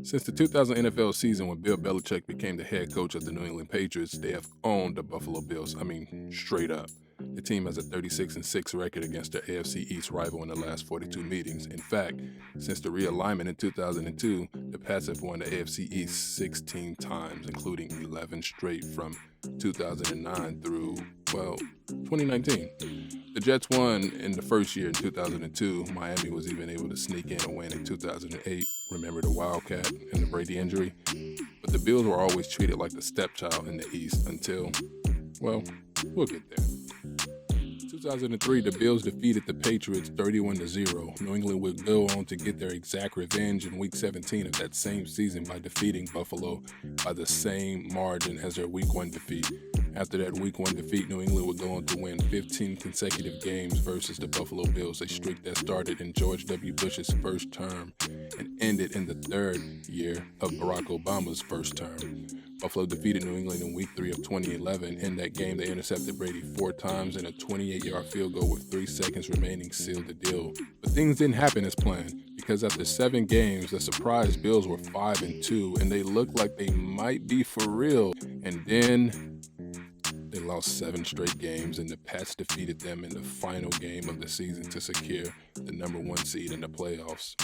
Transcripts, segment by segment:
Since the 2000 NFL season when Bill Belichick became the head coach of the New England Patriots, they have owned the Buffalo Bills. I mean, straight up. The team has a 36-6 record against their AFC East rival in the last 42 meetings. In fact, since the realignment in 2002, the Pats have won the AFC East 16 times, including 11 straight from 2009 through, 2019. The Jets won in the first year in 2002. Miami was even able to sneak in a win in 2008. Remember the Wildcat and the Brady injury? But the Bills were always treated like the stepchild in the East until, we'll get there. 2003, the Bills defeated the Patriots 31-0. New England would go on to get their exact revenge in Week 17 of that same season by defeating Buffalo by the same margin as their Week 1 defeat. After that Week 1 defeat, New England would go on to win 15 consecutive games versus the Buffalo Bills, a streak that started in George W. Bush's first term and ended in the third year of Barack Obama's first term. Buffalo defeated New England in Week 3 of 2011. In that game, they intercepted Brady 4 times and a 28-yard field goal with 3 seconds remaining sealed the deal. But things didn't happen as planned, because after 7 games, the surprise Bills were 5-2, and they looked like they might be for real. And then they lost 7 straight games, and the Pats defeated them in the final game of the season to secure the number 1 seed in the playoffs.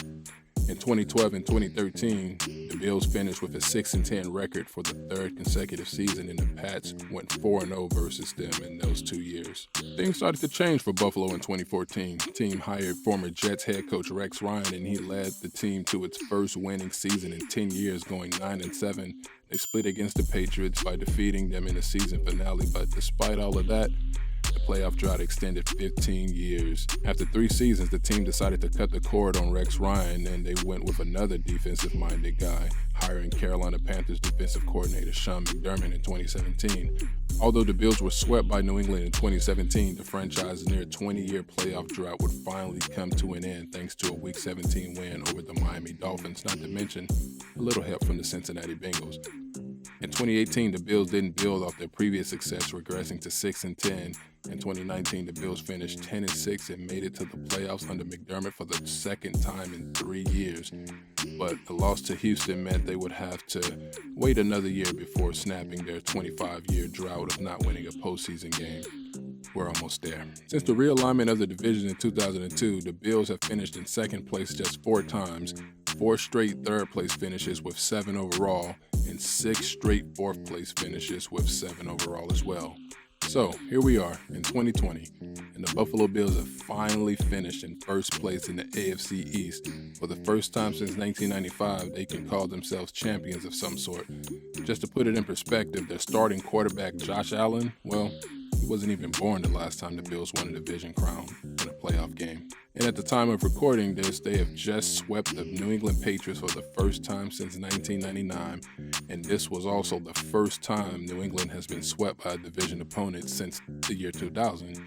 In 2012 and 2013, the Bills finished with a 6-10 record for the 3rd consecutive season, and the Pats went 4-0 versus them in those 2 years. Things started to change for Buffalo in 2014. The team hired former Jets head coach Rex Ryan, and he led the team to its first winning season in 10 years, going 9-7. They split against the Patriots by defeating them in the season finale, but despite all of that, the playoff drought extended 15 years. After 3 seasons, the team decided to cut the cord on Rex Ryan, and they went with another defensive-minded guy, hiring Carolina Panthers defensive coordinator Sean McDermott in 2017. Although the Bills were swept by New England in 2017, the franchise's near 20-year playoff drought would finally come to an end thanks to a Week 17 win over the Miami Dolphins, not to mention a little help from the Cincinnati Bengals. In 2018, the Bills didn't build off their previous success, regressing to 6-10. In 2019, the Bills finished 10-6 and made it to the playoffs under McDermott for the 2nd time in 3 years. But a loss to Houston meant they would have to wait another year before snapping their 25-year drought of not winning a postseason game. We're almost there. Since the realignment of the division in 2002, the Bills have finished in 2nd place just 4 times, 4 straight 3rd place finishes with 7 overall, and 6 straight 4th place finishes with 7 overall as well. So here we are in 2020, and the Buffalo Bills have finally finished in 1st place in the AFC East. For the first time since 1995, they can call themselves champions of some sort. Just to put it in perspective, their starting quarterback, Josh Allen, he wasn't even born the last time the Bills won a division crown in a playoff game. And at the time of recording this, they have just swept the New England Patriots for the first time since 1999, and this was also the first time New England has been swept by a division opponent since the year 2000.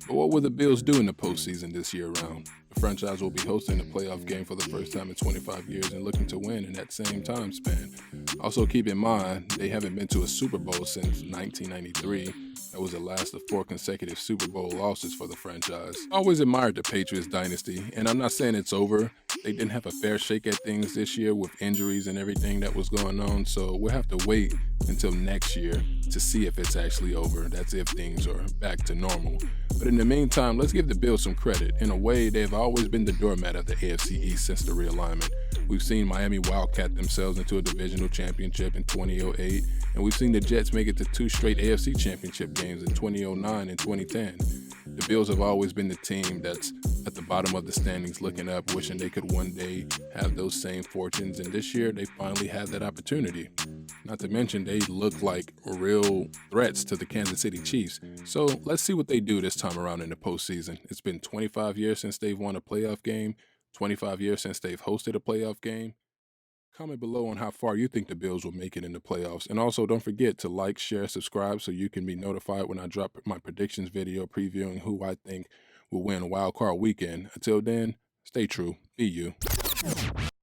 But what will the Bills do in the postseason this year around? The franchise will be hosting a playoff game for the first time in 25 years and looking to win in that same time span. Also keep in mind, they haven't been to a Super Bowl since 1993. That was the last of 4 consecutive Super Bowl losses for the franchise. I always admired the Patriots dynasty, and I'm not saying it's over. They didn't have a fair shake at things this year with injuries and everything that was going on, so we'll have to wait until next year to see if it's actually over. That's if things are back to normal. But in the meantime, let's give the Bills some credit. In a way, they've always been the doormat of the AFC East since the realignment. We've seen Miami Wildcat themselves into a divisional championship in 2008, and we've seen the Jets make it to 2 straight AFC championship games in 2009 and 2010. The Bills have always been the team that's at the bottom of the standings looking up, wishing they could one day have those same fortunes, and this year they finally had that opportunity. Not to mention they look like real threats to the Kansas City Chiefs. So let's see what they do this time around in the postseason. It's been 25 years since they've won a playoff game, 25 years since they've hosted a playoff game. Comment below on how far you think the Bills will make it in the playoffs. And also don't forget to like, share, subscribe so you can be notified when I drop my predictions video previewing who I think will win Wild Card Weekend. Until then, stay true, be you.